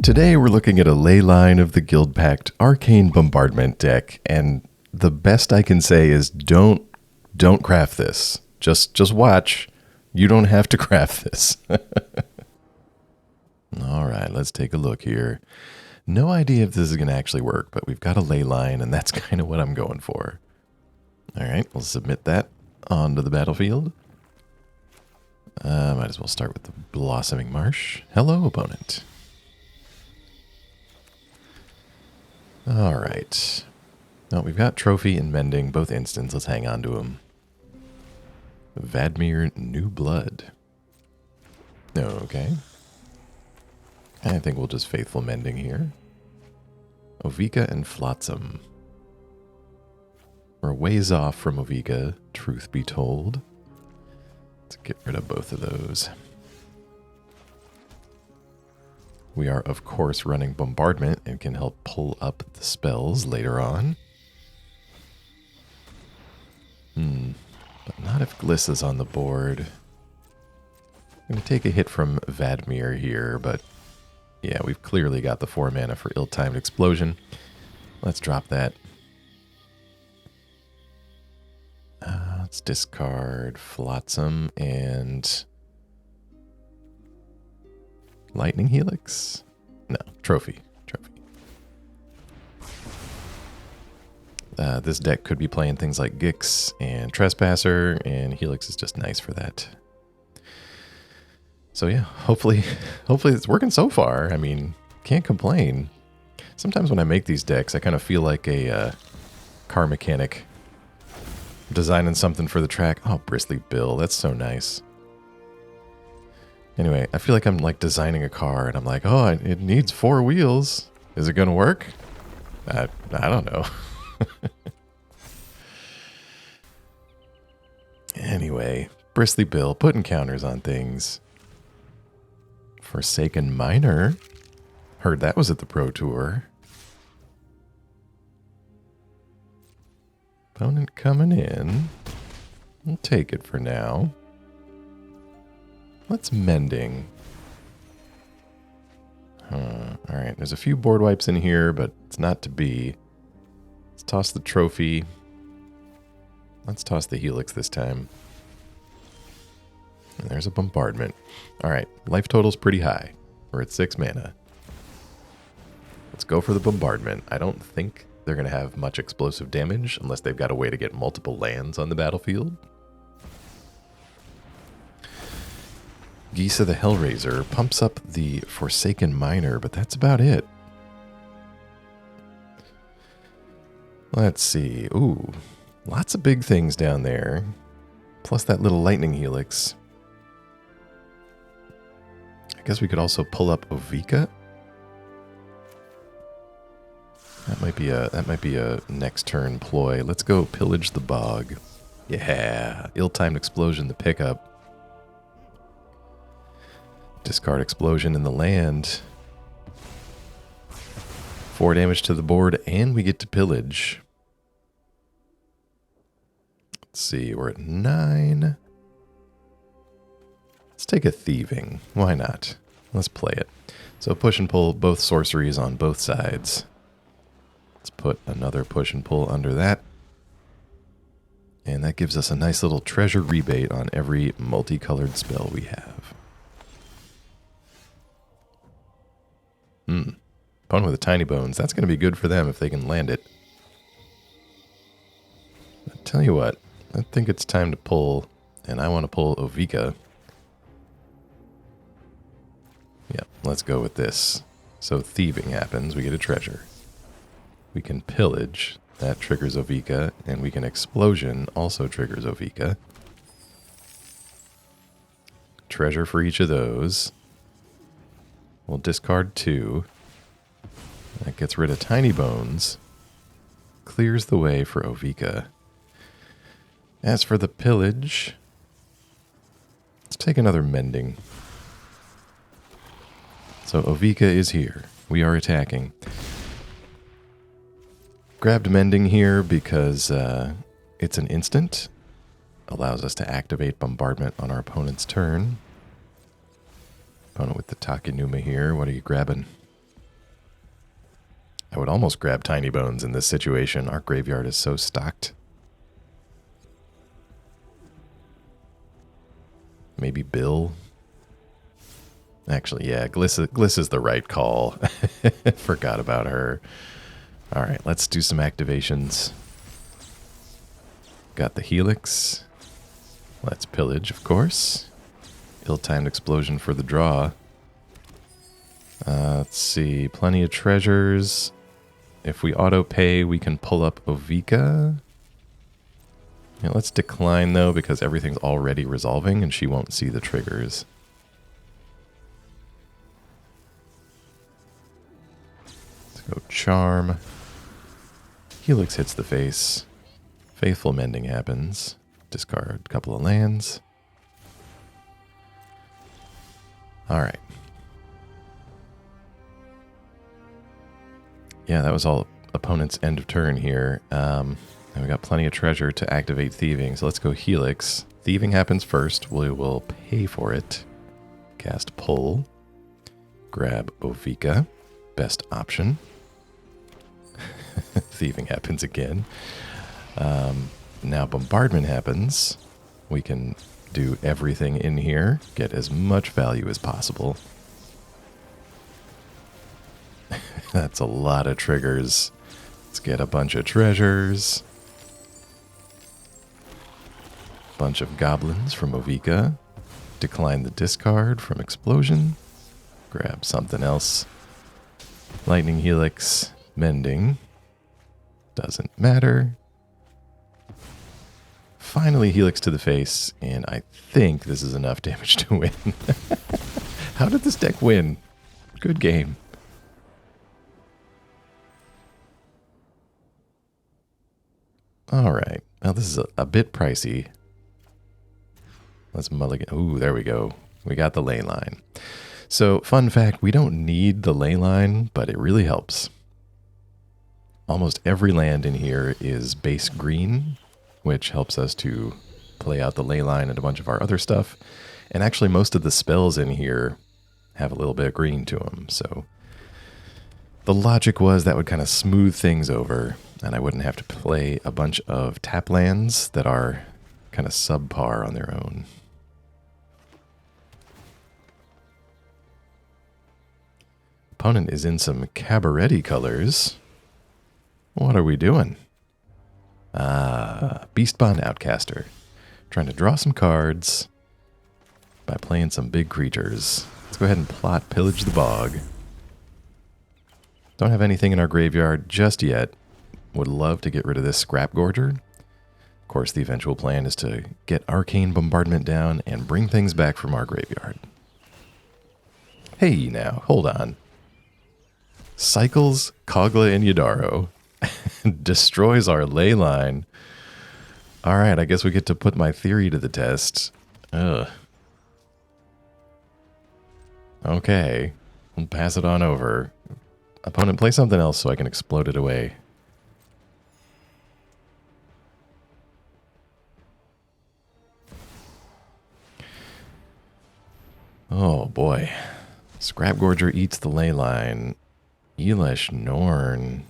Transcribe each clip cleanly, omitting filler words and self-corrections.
Today we're looking at a Leyline of the Guildpact Arcane Bombardment deck, and the best I can say is don't craft this. Just watch. You don't have to craft this. All right, let's take a look here. No idea if this is going to actually work, but we've got a Leyline, and that's kind of what I'm going for. All right, we'll submit that onto the battlefield. Might as well start with the Blossoming Marsh. Hello, opponent. All right. Well, we've got Trophy and Mending, both instants. Let's hang on to them. Vadmir New Blood. Okay. I think we'll just Faithful Mending here. Ovika and Flotsam. We're ways off from Ovika, truth be told. Let's get rid of both of those. We are, of course, running Bombardment and can help pull up the spells later on. But not if Gliss is on the board. I'm going to take a hit from Vadmir here, but yeah, we've clearly got the 4 mana for Ill-Timed Explosion. Let's drop that. Let's discard Flotsam and Lightning Helix? No, Trophy. This deck could be playing things like Gix and Trespasser, and Helix is just nice for that. So yeah, hopefully it's working so far. I mean, can't complain. Sometimes when I make these decks, I kind of feel like a car mechanic designing something for the track. Oh, Bristly Bill, that's so nice. Anyway, I feel like I'm like designing a car, and I'm like, oh, it needs 4 wheels. Is it going to work? I don't know. Anyway, Bristly Bill putting counters on things. Forsaken Miner. Heard that was at the Pro Tour. Opponent coming in. We'll take it for now. Let's Mending. Alright, there's a few board wipes in here, but it's not to be. Let's toss the Trophy. Let's toss the Helix this time. And there's a Bombardment. Alright, life total's pretty high. We're at 6 mana. Let's go for the Bombardment. I don't think they're going to have much explosive damage unless they've got a way to get multiple lands on the battlefield. Gisa the Hellraiser pumps up the Forsaken Miner, but that's about it. Let's see. Ooh, lots of big things down there. Plus that little Lightning Helix. I guess we could also pull up Ovika. That might be a next turn ploy. Let's go Pillage the Bog. Yeah, Ill-Timed Explosion the pickup. Discard Explosion in the land. 4 damage to the board, and we get to pillage. Let's see, we're at 9. Let's take a Thieving. Why not? Let's play it. So push and pull, both sorceries on both sides. Let's put another push and pull under that. And that gives us a nice little treasure rebate on every multicolored spell we have. Opponent with a Tiny Bones. That's going to be good for them if they can land it. I tell you what, I think it's time to pull, and I want to pull Ovika. Yeah, let's go with this. So Thieving happens, we get a treasure. We can Pillage, that triggers Ovika, and we can Explosion, also triggers Ovika. Treasure for each of those. We'll discard 2. That gets rid of Tiny Bones. Clears the way for Ovika. As for the Pillage, let's take another Mending. So Ovika is here. We are attacking. Grabbed Mending here because it's an instant. Allows us to activate Bombardment on our opponent's turn. Opponent with the Takenuma here. What are you grabbing? I would almost grab Tiny Bones in this situation. Our graveyard is so stocked. Maybe Bill. Actually, yeah, Gliss is the right call. Forgot about her. All right, let's do some activations. Got the Helix. Let's pillage, of course. Ill-timed explosion for the draw. Let's see, plenty of treasures. If we auto-pay, we can pull up Ovika. Yeah, let's decline, though, because everything's already resolving and she won't see the triggers. Let's go Charm. Helix hits the face. Faithful Mending happens. Discard a couple of lands. Alright. Yeah, that was all opponent's end of turn here. And we got plenty of treasure to activate Thieving, so let's go Helix. Thieving happens first. We will pay for it. Cast Pull. Grab Ovika. Best option. Thieving happens again. Now Bombardment happens. We can do everything in here. Get as much value as possible. That's a lot of triggers. Let's get a bunch of treasures. Bunch of goblins from Ovika. Decline the discard from Explosion. Grab something else. Lightning Helix. Mending. Doesn't matter. Finally Helix to the face, and I think this is enough damage to win. How did this deck win? Good game. Alright, now this is a bit pricey. Let's mulligan. Ooh, there we go. We got the Leyline. So, fun fact, we don't need the Leyline, but it really helps. Almost every land in here is base green, which helps us to play out the Leyline and a bunch of our other stuff. And actually most of the spells in here have a little bit of green to them, so the logic was that would kind of smooth things over, and I wouldn't have to play a bunch of tap lands that are kind of subpar on their own. Opponent is in some cabaret colors. What are we doing? Beastbond Outcaster. Trying to draw some cards by playing some big creatures. Let's go ahead and plot Pillage the Bog. Don't have anything in our graveyard just yet. Would love to get rid of this Scrap Gorger. Of course, the eventual plan is to get Arcane Bombardment down and bring things back from our graveyard. Hey now, hold on. Cycles Kogla and Yadaro. Destroys our Leyline. Alright, I guess we get to put my theory to the test. Ugh. Okay. We'll pass it on over. Opponent, play something else so I can explode it away. Oh boy. Scrap Gorger eats the Leyline. Elish Norn.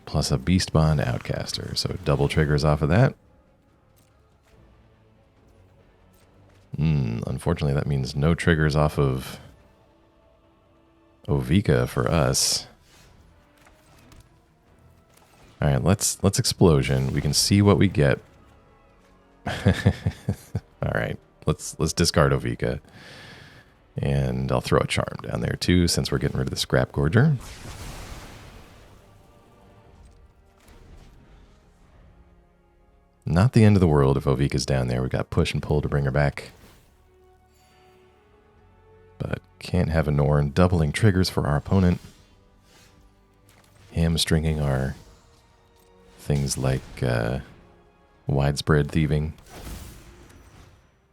Plus a Beastbond Outcaster. So double triggers off of that. Unfortunately, that means no triggers off of Ovika for us. Alright, let's Explosion. We can see what we get. Alright, let's discard Ovika. And I'll throw a Charm down there too, since we're getting rid of the Scrap Gorger. Not the end of the world if Ovika's down there. We got push and pull to bring her back. But can't have a Norn doubling triggers for our opponent. Hamstringing our things like Widespread Thieving.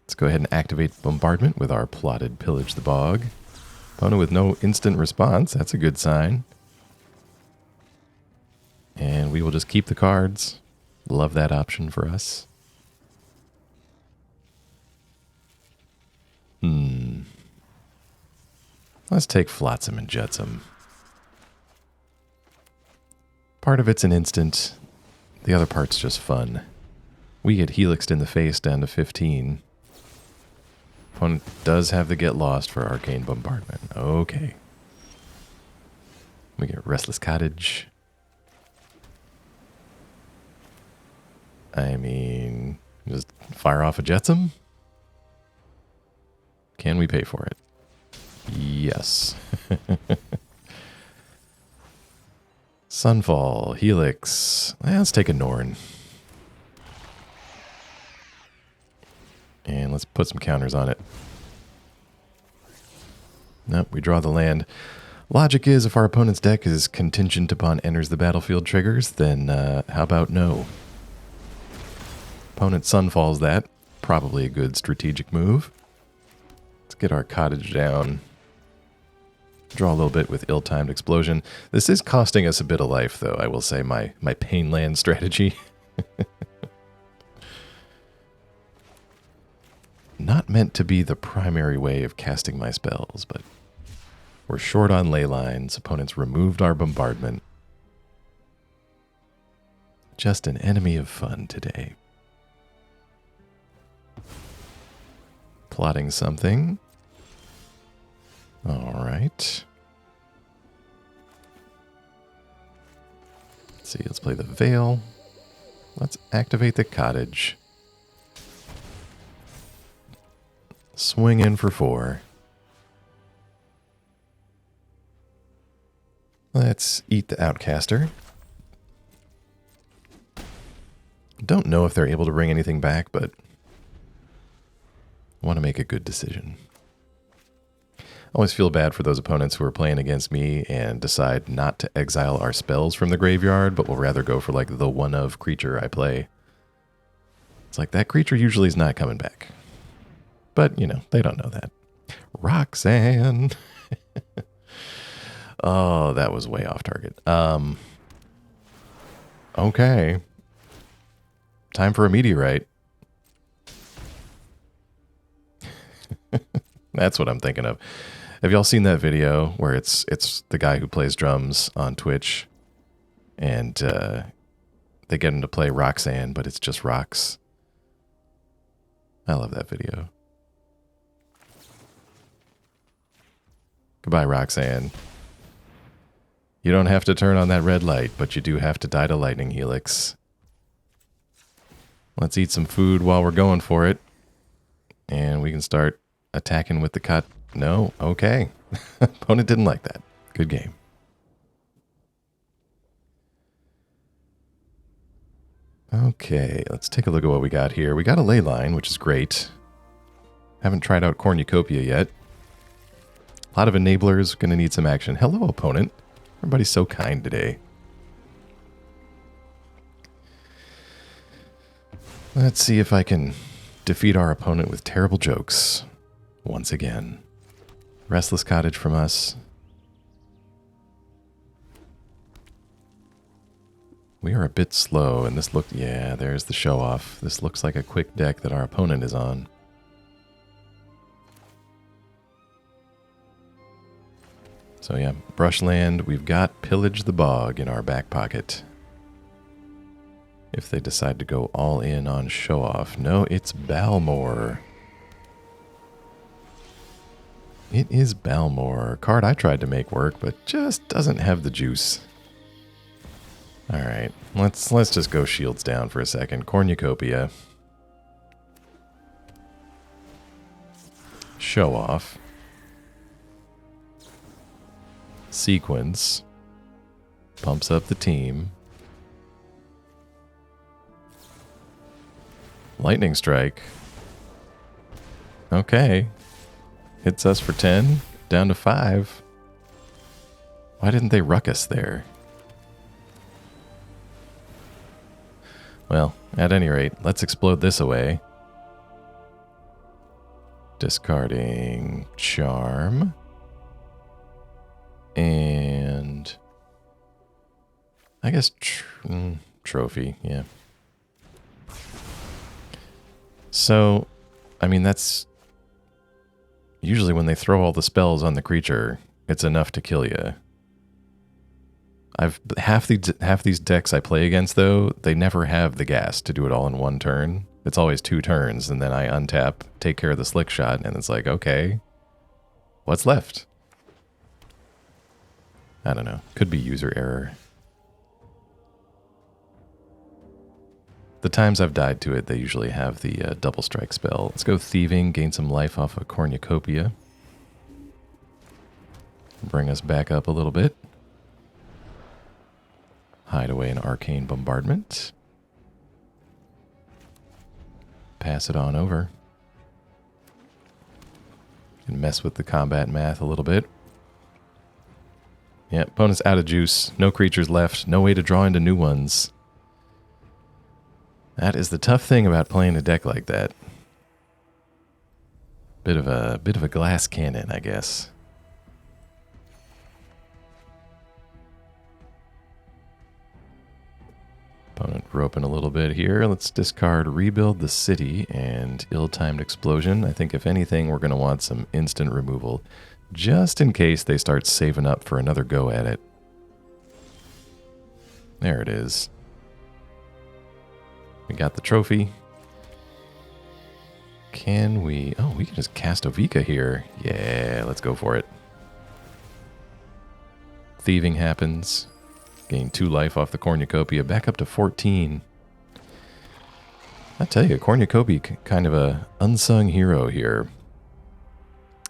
Let's go ahead and activate Bombardment with our plotted Pillage the Bog. Opponent with no instant response. That's a good sign. And we will just keep the cards. Love that option for us. Let's take Flotsam and Jetsam. Part of it's an instant. The other part's just fun. We get helixed in the face down to 15. Opponent does have the get lost for Arcane Bombardment. Okay. We get Restless Cottage. I mean, just fire off a Jetsam? Can we pay for it? Yes. Sunfall, Helix. Let's take a Norn. And let's put some counters on it. Nope, we draw the land. Logic is, if our opponent's deck is contingent upon enters the battlefield triggers, then how about no? Opponent Sunfalls that. Probably a good strategic move. Let's get our cottage down. Draw a little bit with ill-timed explosion. This is costing us a bit of life, though, I will say, my pain land strategy. Not meant to be the primary way of casting my spells, but we're short on ley lines. Opponents removed our bombardment. Just an enemy of fun today. Plotting something. All right. Let's see, let's play the Vale. Let's activate the cottage. Swing in for 4. Let's eat the Outcaster. Don't know if they're able to bring anything back, but want to make a good decision. Always feel bad for those opponents who are playing against me and decide not to exile our spells from the graveyard, but will rather go for like the one-of creature I play. It's like that creature usually is not coming back. But, you know, they don't know that. Roxanne. Oh, that was way off target. Okay. Time for a meteorite. That's what I'm thinking of. Have y'all seen that video where it's the guy who plays drums on Twitch and they get him to play Roxanne, but it's just rocks? I love that video. Goodbye, Roxanne. You don't have to turn on that red light, but you do have to die to Lightning Helix. Let's eat some food while we're going for it. And we can start attacking with the cut. No? Okay. Opponent didn't like that. Good game. Okay, let's take a look at what we got here. We got a Leyline, which is great. Haven't tried out Cornucopia yet. A lot of enablers, gonna need some action. Hello, opponent. Everybody's so kind today. Let's see if I can defeat our opponent with terrible jokes. Once again. Restless Cottage from us. We are a bit slow, and this looked... Yeah, there's the show-off. This looks like a quick deck that our opponent is on. So yeah, Brushland. We've got Pillage the Bog in our back pocket. If they decide to go all in on show-off. No, it's Balmor. It is Balmor. Card I tried to make work, but just doesn't have the juice. Alright, let's just go shields down for a second. Cornucopia. Show off. Sequence. Pumps up the team. Lightning Strike. Okay. Hits us for 10, down to 5. Why didn't they ruckus there? Well, at any rate, let's explode this away. Discarding Charm. And I guess Trophy, yeah. So, I mean, that's... Usually when they throw all the spells on the creature, it's enough to kill you. Half these decks I play against, though, they never have the gas to do it all in one turn. It's always 2 turns, and then I untap, take care of the slick shot, and it's like, okay, what's left? I don't know. Could be user error. The times I've died to it, they usually have the double strike spell. Let's go Thieving, gain some life off of Cornucopia. Bring us back up a little bit. Hide away an Arcane Bombardment. Pass it on over. And mess with the combat math a little bit. Yeah, opponent's out of juice. No creatures left. No way to draw into new ones. That is the tough thing about playing a deck like that. Bit of a glass cannon, I guess. Opponent roping a little bit here. Let's discard Rebuild the City and Ill-Timed Explosion. I think if anything, we're going to want some instant removal, just in case they start saving up for another go at it. There it is. We got the trophy. Can we... Oh, we can just cast Ovika here. Yeah, let's go for it. Thieving happens. Gain 2 life off the Cornucopia, back up to 14. I tell you, Cornucopia, kind of a unsung hero here.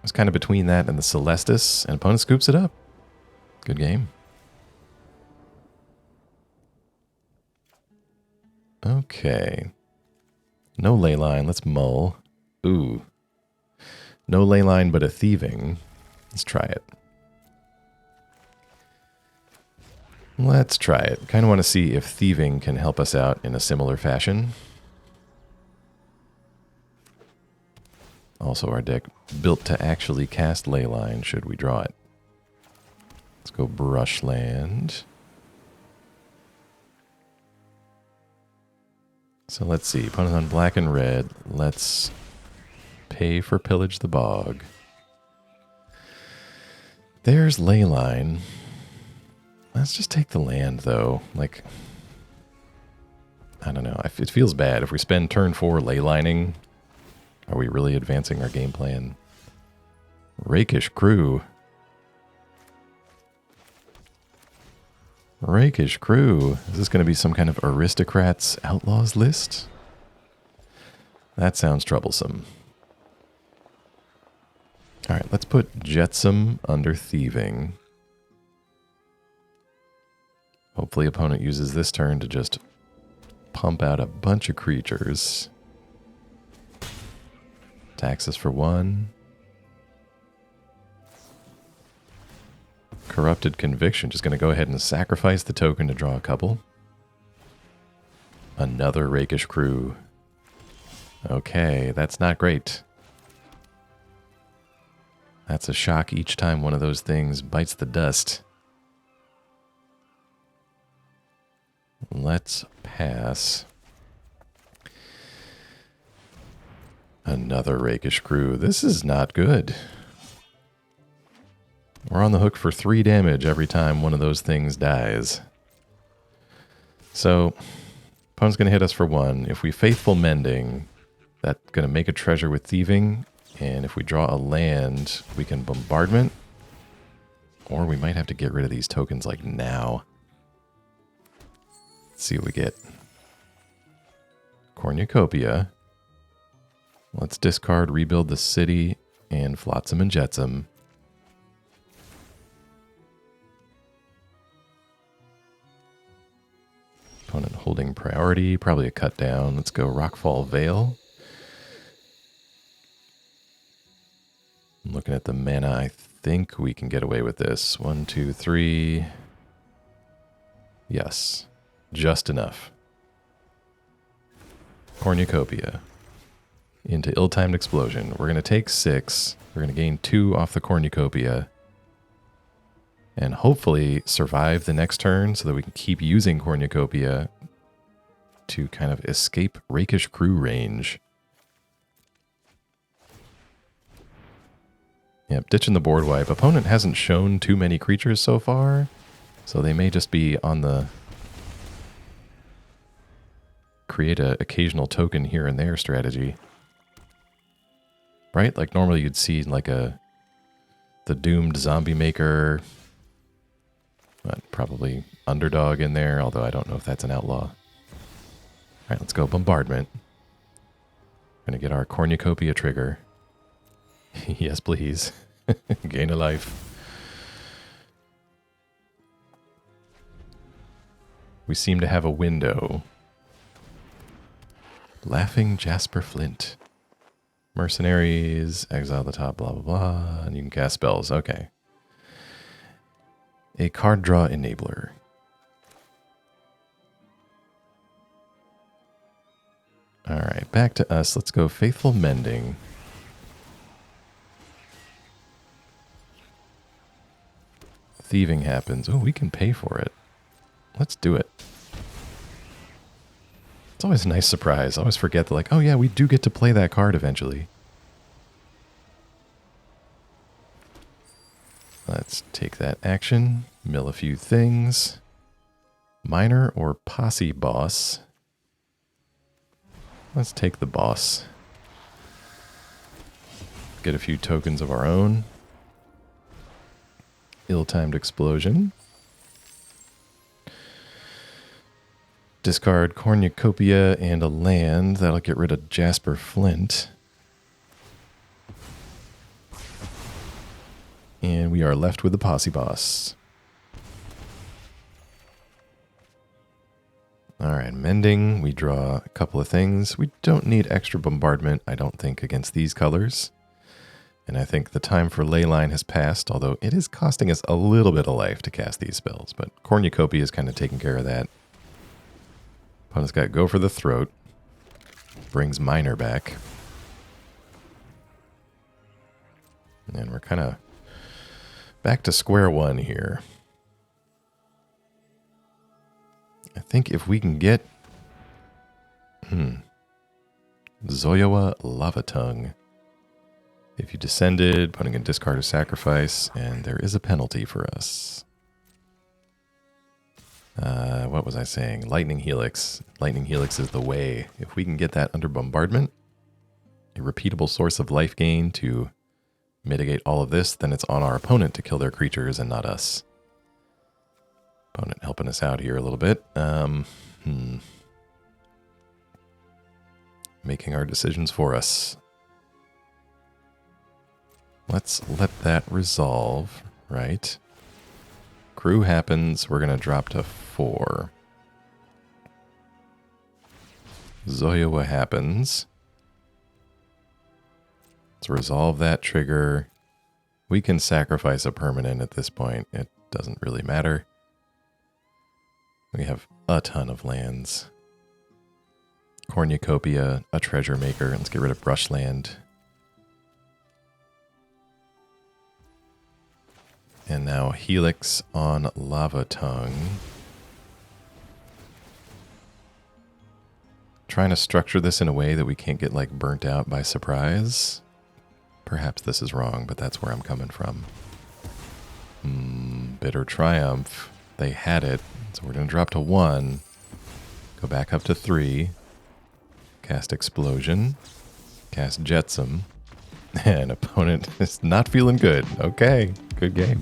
It's kind of between that and the Celestis, and opponent scoops it up. Good game. Okay. No Leyline, let's mull. Ooh. No Leyline, but a Thieving. Let's try it. Let's try it. Kind of want to see if Thieving can help us out in a similar fashion. Also, our deck built to actually cast Leyline, should we draw it. Let's go Brushland. So let's see. Opponent on black and red. Let's pay for Pillage the Bog. There's Leyline. Let's just take the land, though. Like, I don't know. It feels bad. If we spend turn 4 leylining, are we really advancing our game plan? Rakish Crew. Rakish Crew. Is this going to be some kind of aristocrats outlaws list? That sounds troublesome. All right, let's put Jetsam under Thieving. Hopefully opponent uses this turn to just pump out a bunch of creatures. Tax us for 1. Corrupted Conviction. Just going to go ahead and sacrifice the token to draw a couple. Another Rakish Crew. Okay, that's not great. That's a shock each time one of those things bites the dust. Let's pass. Another Rakish Crew. This is not good. We're on the hook for 3 damage every time one of those things dies. So, opponent's going to hit us for 1. If we Faithful Mending, that's going to make a treasure with Thieving. And if we draw a land, we can Bombardment. Or we might have to get rid of these tokens like now. Let's see what we get. Cornucopia. Let's discard Rebuild the City and Flotsam and Jetsam. Opponent holding priority, probably a cut down. Let's go Rockfall Vale. I'm looking at the mana. I think we can get away with this. 1, 2, 3. Yes. Just enough. Cornucopia. Into Ill-Timed Explosion. We're going to take 6. We're going to gain 2 off the Cornucopia. And hopefully survive the next turn so that we can keep using Cornucopia to kind of escape Rakish Crew range. Yep, ditching the board wipe. Opponent hasn't shown too many creatures so far, so they may just be on the create a occasional token here and there strategy. Right? Like normally you'd see like the doomed zombie maker, but probably underdog in there, although I don't know if that's an outlaw. All right, let's go bombardment. Gonna get our cornucopia trigger. Yes, please. Gain a life. We seem to have a window. Laughing Jasper Flint. Mercenaries, exile the top, blah, blah, blah. And you can cast spells. Okay. A card draw enabler. All right, back to us. Let's go Faithful Mending. Thieving happens. Oh, we can pay for it. Let's do it. It's always a nice surprise. I always forget that, like, oh yeah, we do get to play that card eventually. Let's take that action. Mill a few things. Miner or Posse Boss? Let's take the boss. Get a few tokens of our own. Ill-timed explosion. Discard Cornucopia and a land. That'll get rid of Jasper Flint. And we are left with the Posse Boss. Alright, Mending. We draw a couple of things. We don't need extra bombardment, I don't think, against these colors. And I think the time for Leyline has passed, although it is costing us a little bit of life to cast these spells. But Cornucopia is kind of taking care of that. Opponent's got Go for the Throat. Brings Miner back. And we're kind of back to square one here. I think if we can get Zoyowa Lava Tongue. If you descended, opponent can discard or sacrifice, and there is a penalty for us. What was I saying? Lightning Helix. Lightning Helix is the way. If we can get that under bombardment, a repeatable source of life gain to mitigate all of this, then it's on our opponent to kill their creatures and not us. Opponent helping us out here a little bit. Making our decisions for us. Let's let that resolve, right? Crew happens. We're going to drop to 4. Zoyowa happens. Let's resolve that trigger. We can sacrifice a permanent at this point. It doesn't really matter. We have a ton of lands. Cornucopia, a treasure maker. Let's get rid of Brushland. And now Helix on Lava Tongue. Trying to structure this in a way that we can't get like burnt out by surprise. Perhaps this is wrong, but that's where I'm coming from. Bitter Triumph. They had it. So we're going to drop to 1. Go back up to 3. Cast Explosion. Cast Jetsam. And opponent is not feeling good. Okay, good game.